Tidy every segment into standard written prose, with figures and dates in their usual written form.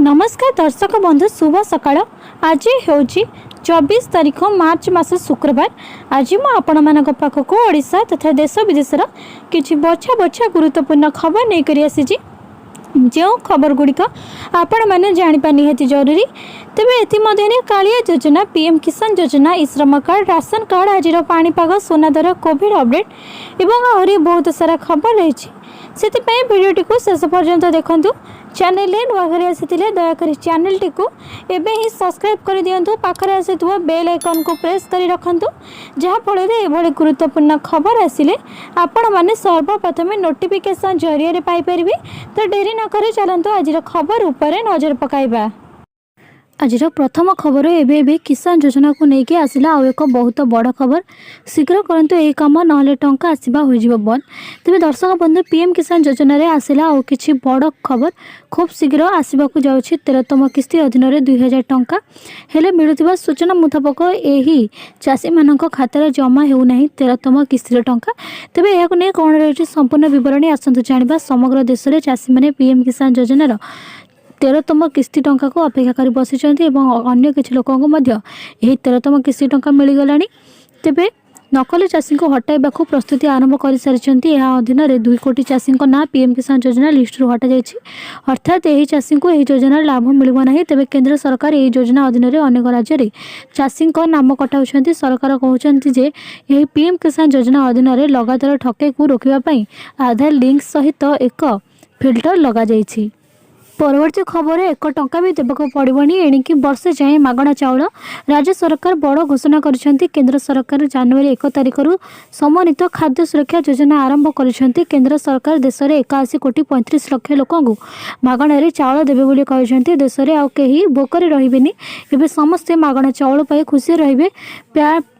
नमस्कार दर्शक बंधु शुभ सकाळ। आज हूँ 24 तारीख मार्च मास शुक्रवार। आज मुझे पाखक ओडिशा तथा देश विदेशर किसी बछा बछा गुरुत्वपूर्ण खबर नहीं करी आसी। जो खबर गुड़िक आपण मैंने जाना निहाती जरूरी। तेरे ये कालिया योजना, पीएम किसान योजना, श्रम कार्ड, राशन कार्ड, आज पाणीपाग, सोना दर, कोविड अपडेट और आहरी बहुत सारा खबर रही। से भिडियोटी को शेष पर्यंत देखु। चैनल नुआघर आसी दयाकोरी चैनल टी को एबे ही सब्सक्राइब कर दिंतु। पाखरे आसुवा बेल आइकन को प्रेस कर रखु, जहाँफल ये गुरुत्वपूर्ण खबर आसिले आपण मैंने सर्वप्रथम नोटिफिकेशन जरिए पाइपर। तो डेरी नक चलतु आज खबर उपर नजर पकाइबा। आज प्रथम खबर एवं किसान योजना को लेकिन आसला आउ एक बहुत बड़ खबर। शीघ्र करंतु यही कम ना टंका आसवा हो बंद। तेज दर्शक बंधु पीएम किसान योजना रे आसला आउ कि बड़ खबर खूब शीघ्र आसवाक जाऊँगी। 13तम किस्ती अधीन 2000 टंका हेले मिलुथिबा सूचना मुताबक यही चाषी मान खातार जमा होना 13तम किस्ती टंका। तेज यह नहीं कौन रही संपूर्ण बरणी आसतु जाना। समग्र देश में चाषी मैंने पीएम किसान योजनार 13तम किस्ती टंका को अपेक्षा कर बसी अन्य किसी लोक 13तम किस्ती टंका मिलगला। तेबे नकली चाषी को हटाइबा प्रस्तुति आरंभ कर सारी। अधीन 2 कोटी चाषी ना पीएम किसान योजना लिस्ट हटा जाइए। अर्थात यही चाषी को यह योजनार लाभ मिलना। तेबे केंद्र सरकार यह योजना अधीन अनेक राज्य में चाषी नाम कटाऊँ। सरकार कहते यह पीएम किसान योजना अधीन लगातार ठकई को रोकने आधार लिंक सहित एक फिल्टर लग जाइए। परवर्ती खबर 1 टंका भी देवाक पड़ोनी एणिकी वर्षे जाए मागणा चाउल। राज्य सरकार बड़ घोषणा करिसेंती। केंद्र सरकार जनवरी 1 तारिख समन्वित खाद्य सुरक्षा योजना आरंभ करिसेंती। केंद्र सरकार देश में 81 कोटी 35 लाख लोक मागणारे चाउल देवे बोली कहिसेंती। देश में आउ कहीं भोकरे रहिबेनी। एबे समस्ते मागणा चाउल पाई खुशी रहिबे।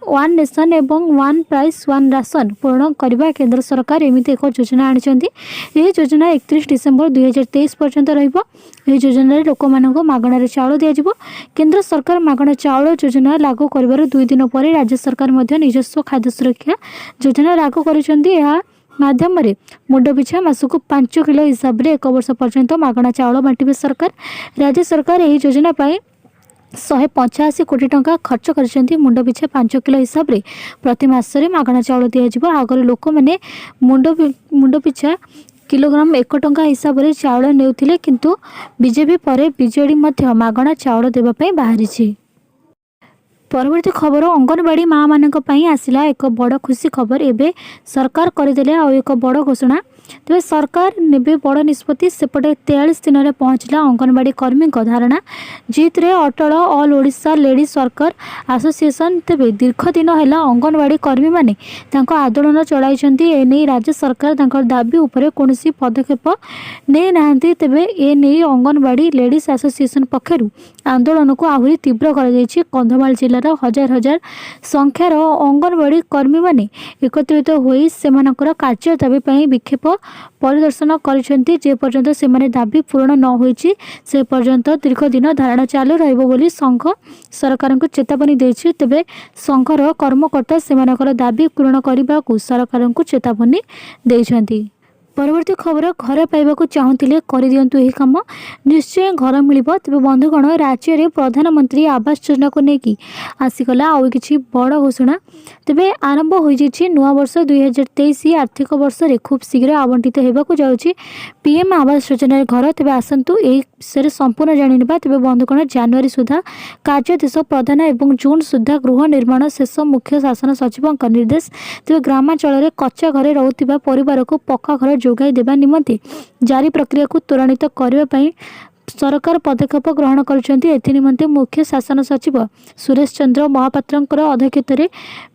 वन नेशन एवं वन प्राइस वन राशन पूर्ण करने केंद्र सरकार एमती एक योजना आनी। यह योजना 31 डिसेम्बर 2023 पर्यंत रहिबो। यह योजना लोक मानक मागणार चाउल दिज्व। केंद्र सरकार मागणा चाउल योजना लागू कर 2 दिन पर राज्य सरकार निजस्व खाद्य सुरक्षा योजना लागू कर माध्यम मुंड पिछा मासक 5 किलो हिसाब से 1 वर्ष पर्यंत मागणा चाउल बांटे सरकार। राज्य सरकार यह योजना पाई 185 कोटी टंका खर्च कर मुंड पिछा 5 किलो हिसाब से प्रति मासरे मागणा चाउल दिज्व। आगर लोक मैंने मुंड पिछा किलोग्राम 1 टंका हिसाब से चाउल नेउथिले, किंतु बीजेपी पर बीजेडी मागणा चाउल देवाई बाहरी। परवर्ती खबर अंगनवाड़ी माँ मानक आसला एक बड़ खुशी खबर। एवं सरकार करदे आउ एक बड़ घोषणा। तेज सरकार ने बड़ निष्पत्ति। सेपटे 43 दिन में पहुँचला अंगनवाड़ी कर्मी धारणा जीत रे अटल all Odisha ladies worker association. तेज दीर्घ दिन है अंगनवाड़ी कर्मी माने आंदोलन चलाई। एने राज्य सरकार दाबी उपर कौन पदक्षेप नहीं ना। तेबे एने अंगनवाड़ी लेडीज एसोसिएशन पक्षर आंदोलन को आहरी तीव्र कर कंधमाल जिलार हजार हजार संख्यार अंगनवाड़ी कर्मी माने एकत्रित होई सेमानकर कार्य दाबी विक्षेप परिदर्शन करिसेंती। जे पर्यंत से दाबी पूर्ण न होईची से पर्यंत दीर्घ दिन धारणा चालू रहिबो बोली संघ सरकार को चेतावनी देछि। तेबे संघर कर्मकर्ता सेमानकर दाबी पूर्ण करने को सरकार को चेतावनी देछंती। परवर्ती खबर घर पाइबा चाहूले कर दिंतु यही कम निश्चय घर मिल। तेज बंधुगण राज्य में प्रधानमंत्री आवास योजना को लेकिन आसीगला आउ कि बड़ घोषणा। तेबे आरंभ हो नुआ वर्ष 2023 आर्थिक वर्ष में खूब शीघ्र आवंटित होगा जाऊँगी पीएम आवास योजना घर। तेज आसतु यह विषय संपूर्ण जाना। तेज बंधुगण जनवरी सुधा कार्यदेश प्रदान और जून सुधा गृह निर्माण शेष मुख्य शासन सचिव निर्देश। तेज ग्रामांचल में कच्चा घरे रोकथिबा परिवार को पक्का घर जोगाई देवा निमंते जारी प्रक्रिया को त्वरान्वित करने सरकार पदक्षेप ग्रहण कर मुख्य शासन सचिव सुरेश चंद्र महापात्र अध्यक्षत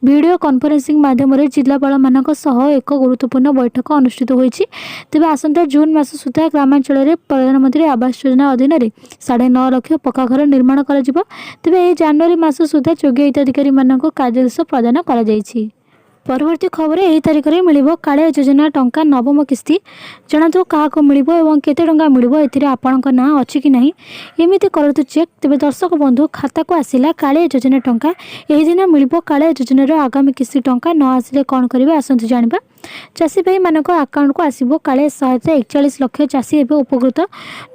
वीडियो कॉन्फ्रेंसिंग माध्यम जिलापाल मान एक गुरुत्वपूर्ण बैठक अनुष्ठित होती। तेज आसंता जून मास सुधा ग्रामांचल में प्रधानमंत्री आवास योजना अधीन 9.5 लाख पक्का घर निर्माण कर। तेज जनवरी मास सुधा योग्य हिताधिकारी मान कार्यदेश प्रदान कर। परवर्ती खबर यही तारिख में मिल कालिया योजना टंका नवम किस्ती। जानतु क्या मिल केते टंका मिल आपण ना अच्छी कि नहीं एमती करतु चेक। तेज दर्शक बंधु खाता को आसला कालिया योजना टंका। यही दिन मिल कालिया योजनार आगामी किस्ती टंका न आसिले कौन करेंगे आसतु जाना। चाषी भाई मानक आकाउंट को आसिबो काले सहायता 41 लाख चाषी हेबे उपकृत।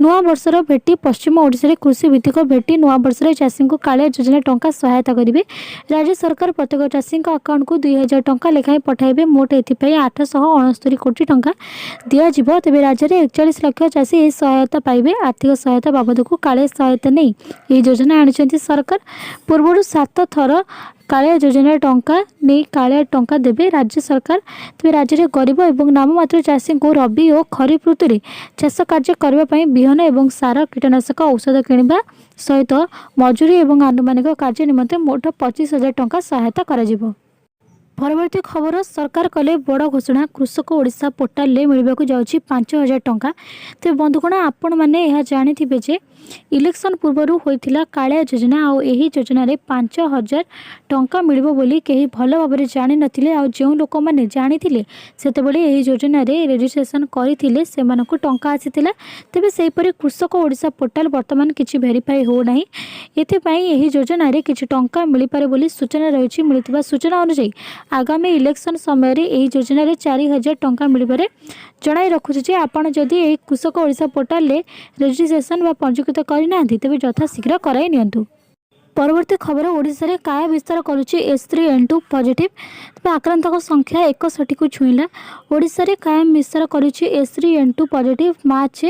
नुआ वर्षर भेटी पश्चिम ओडिशा कृषि भित्तिक भेटी नुआ वर्षर चाषी को काले योजना टंका सहायता करेंगे। राज्य सरकार प्रत्येक चाषी आकाउंट को 2000 टंका लेखाएं पठाइबे। मोट एथिपाई 869 कोटी टंका दिया। तेबे राज्य में 41 लाख चाषी यह सहायता पाइबे। आर्थिक सहायता बाबद को काले सहायता नहीं यह योजना आनी सरकार। पूर्व 7 थर कालिया योजना टंका नहीं कालिया टंका देवे राज्य सरकार। तेज राज्य में गरीब और नाममात्र चाषी को रबी और खरीफ ऋतु में चाष कार्य करने विहन और सार कीटनाशक औषध किणवा सहित मजूरी और आनुमानिक कार्य निमंते मोट 25,000 टंका सहायता करा। परवर्ती खबर सरकार कले बड़ घोषणा कृषक ओडिशा पोर्टाल ले मिलवाक जाउछि 5,000 टंका। तो बंधुगण आपण मैंने यह जानी जे इलेक्शन पूर्वर होइथिला कालिया योजना आ एही योजना रे 5,000 टंका मिलिबो बोली केही भल भाबरे जानि नथिले। आ जो लोक माने जानिथिले सेतेबेले एही योजना रे रजिस्ट्रेशन करिथिले सेमानकु टंका आसीथिला। तेबे सेहीपरि कृषक ओडिशा पोर्टाल वर्तमान किछि वेरीफाई हो नाही। एथिपाई एही योजना रे किछि टंका मिलि पारे बोली सूचना रहिछि। मिलिथिबा सूचना अनुसार आगामी इलेक्शन समय रे एही योजना रे 4,000 टंका मिलिबारे जणाई रखुछि जे आपण जदि एही कृषक ओडिशा पोर्टाल ले रजिस्ट्रेशन वा पंजीकृत करना तेज यथाशीघ्र कराई नियंतु। परवर्ती खबर ओडिशा रे काया विस्तार करुछि H3N2 पॉजिटिव। तबे आक्रांतक संख्या 61 को छुईला। ओडिशा रे काया विस्तार करुछि H3N2 पॉजिटिव। मार्च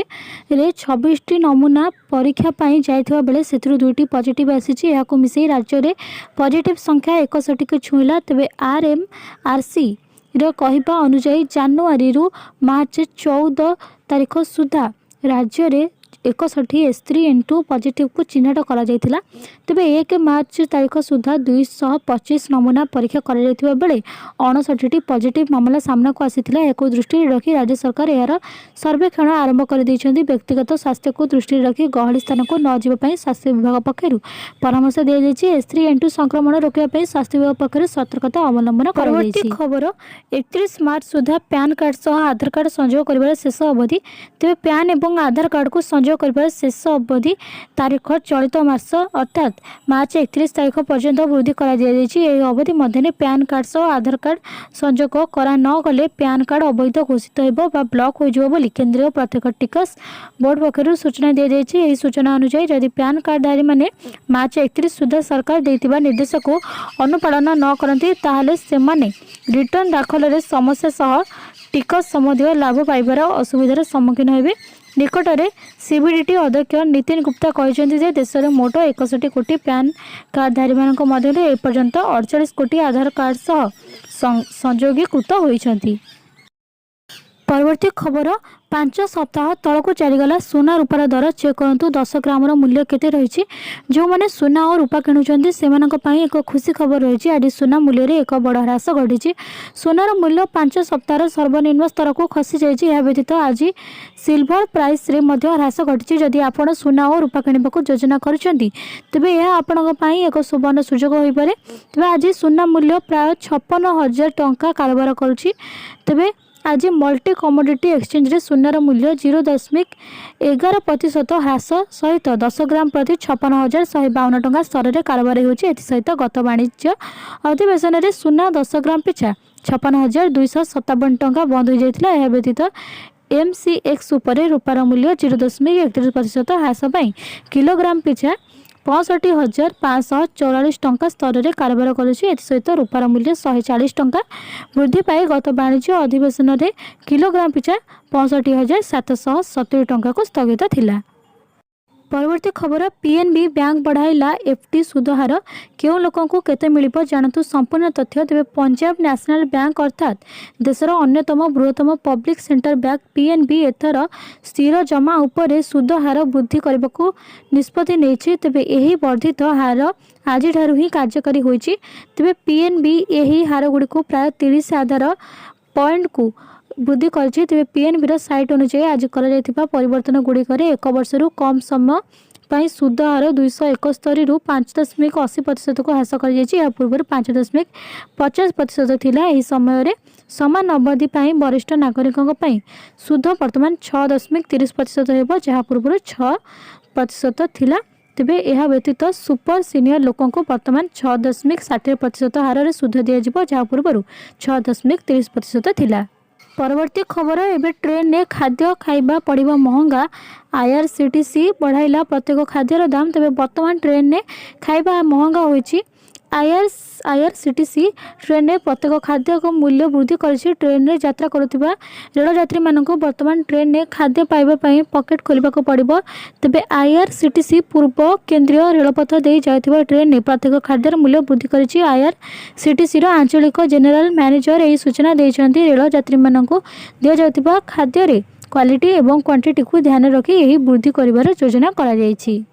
रे 26 नमूना परीक्षा पाई जायथिबा बेले सेथिरु 2टी पॉजिटिव आसीछि। याकु मिसई राज्य रे पॉजिटिव संख्या 61 को छुईला। तबे RMRC रो कहिबा अनुसार जनवरी रु मार्च 14 तारिख सुधा राज्य रे 61 H3N2 पॉजिटिव को चिन्हट करा जायथिला। तेबे 1 मार्च तारिख सुधा 225 नमूना परीक्षा करा जायथिबा बेले 59टी पॉजिटिव मामला सामना को आसीथिला। एको दृष्टि रखी राज्य सरकार यार सर्वेक्षण आरंभ कर दैछन्ती। व्यक्तिगत स्वास्थ्य को दृष्टि रखी गहली स्थान को न जीवा पई स्वास्थ्य विभाग पक्षरु परामर्श दिया जायछि। H3N2 संक्रमण रोकिबा पई स्वास्थ्य विभाग पक्षरु सतर्कता अवलंबन करा जायछि। खबर 31 मार्च सुधा पैन कार्ड सह आधार कार्ड संयोग करिबार शेष अवधि। तेबे पैन एवं आधार कार्ड को संयोग करिबार शेष अवधि तारीख चलित मास अर्थात मार्च 31 तारीख पर्यंत वृद्धि करा दिया जायछि। एही अवधि मध्य पैन कार्ड सह आधार कार्ड संयोग करा न गले पैन कार्ड अवैध घोषित हेबो बा ब्लॉक हो जिवो बोली केंद्रीय प्रत्यक्ष टिकस बोर्ड पक्षरु सूचना दिया जायछि। एही सूचना अनुसार यदि पैन कार्डधारी माने मार्च 31 सुधा सरकार दैथिबा निर्देश को अनुपालन न करंती ताहाले सेमाने रिटर्न दाखल रे समस्या सह टिकस संबंधी लाभ पाइबार असुविधार सम्मुखीन हेबे। निकटरे सीबीडीटी अध्यक्ष नितिन गुप्ता कहते जे देश में मोट 61 कोटी पैन कार्डधारी मानक मध्य एपर्यंत 48 कोटी आधार कार्ड सह संयोगीकृत होइछन्ति। परवर्ती खबर 5 सप्ताह तलक चलीगला सुना रूपार दर चेक करंतु 10 ग्राम मूल्य केते रही। जो मैंने सुना और रूपा किणुचंती सेमानक पई एक खुशी खबर रही। आज सुना मूल्य रे एक बड़ ह्रास घटी। सुनार मूल्य 5 सप्ताह सर्वनिम्न स्तर को खसी जाइए। यह व्यतीत आज सिल्वर प्राइस रे मध्य ह्रास घटी। जदि आपण सुना और रूपा किणवाक योजना करुछंती तेबे यह आपणक पई एक सुवर्ण सुजोग होई पारे। तेबे आज सुना मूल्य प्राय 56,000 टंका कारोबार करुछि। तेबे आज मल्टी कमोडिटी एक्सचेंज रे सुनार मूल्य 0.11% ह्रास सहित 10 ग्राम प्रति 56,152 टंका स्तर में कारोबार होछि। एथि सहित गत वाणिज्य अधिवेशन रे सुना 10 ग्राम पिछा 56,257 टंका बंद हो जाइथिला। यह व्यतीत MCX उपरे रूपार मूल्य 0.31% ह्रास पाई किलोग्राम पिछा 65,544 टंका स्तर में कारोबार करुछि। एथि सहित रूपार मूल्य 140 टंका वृद्धि पाई गत वाणिज्य अधिवेशन में किलोग्राम पिछा 65,770 टंका को स्थगित थिला। परवर्ती खबर पीएनबी बैंक बढ़ाइला एफडी सुधहार क्यों लोकों को केते मिलिबो जानतु संपूर्ण तथ्य। तेबे पंजाब नेशनल बैंक अर्थात देशर अन्यतम बृहत्तम पब्लिक सेक्टर बैंक पीएनबी एथर स्थिर जमा उपरे सुधहार वृद्धि करबाकू निष्पत्ति नेछि। तेबे एही वर्धित हार आज ठारू ही कार्यकारी होइछि। तेबे पीएनबी एही हार गुडी को प्राय 30 आधार पॉइंट को वृद्धि करछि। तेबे पीएनबी साइट अनुसार आज करा जायथिबा परिवर्तन गुडी करे 1 वर्ष रु कम समय पाई सुध हार 271 रु 5.80% को ह्रास कर जायछि। या पूर्व 5.50% थिला। एही समय रे समान अवधि पाई वरिष्ठ नागरिकों पाई सुध वर्तमान 6.30% हेबो जहा पूर्व 6% थिला। तेबे यह व्यतीत सुपर सीनियर लोकों को वर्तमान 6.60% हार में सुध दिया जहाँ पूर्व 6.30% थिला। परवर्ती खबर एवं ट्रेन ने खाद्य खाइबा पड़िबा महंगा। आईआरसीटीसी बढ़ाइला प्रत्येक खाद्यर दाम। तेबे वर्तमान ट्रेन ने खाइबा महंगा होइछि। आईआरसीटीसी ट्रेन ने प्रत्येक खाद्य को मूल्य वृद्धि करिछि। ट्रेन रे यात्रा करुथिबा रेल यात्री मानक वर्तमान ट्रेन ने खाद्य पाइबा पई पॉकेट खोलिबा को पड़िबो। तेबे आईआरसीटीसी पूर्व केंद्रीय रेलपथ दे जायथिबा ट्रेन ने प्रत्येक खाद्यर मूल्य वृद्धि करिछि। आईआरसीटीसी रो आंचलिक जनरल मैनेजर एही सूचना दैछन्ती। रेल यात्री मानक दिया जायथिबा खाद्य रे क्वालिटी एवं क्वांटिटी को ध्यान रखी यही वृद्धि करिवार योजना करा जायछि।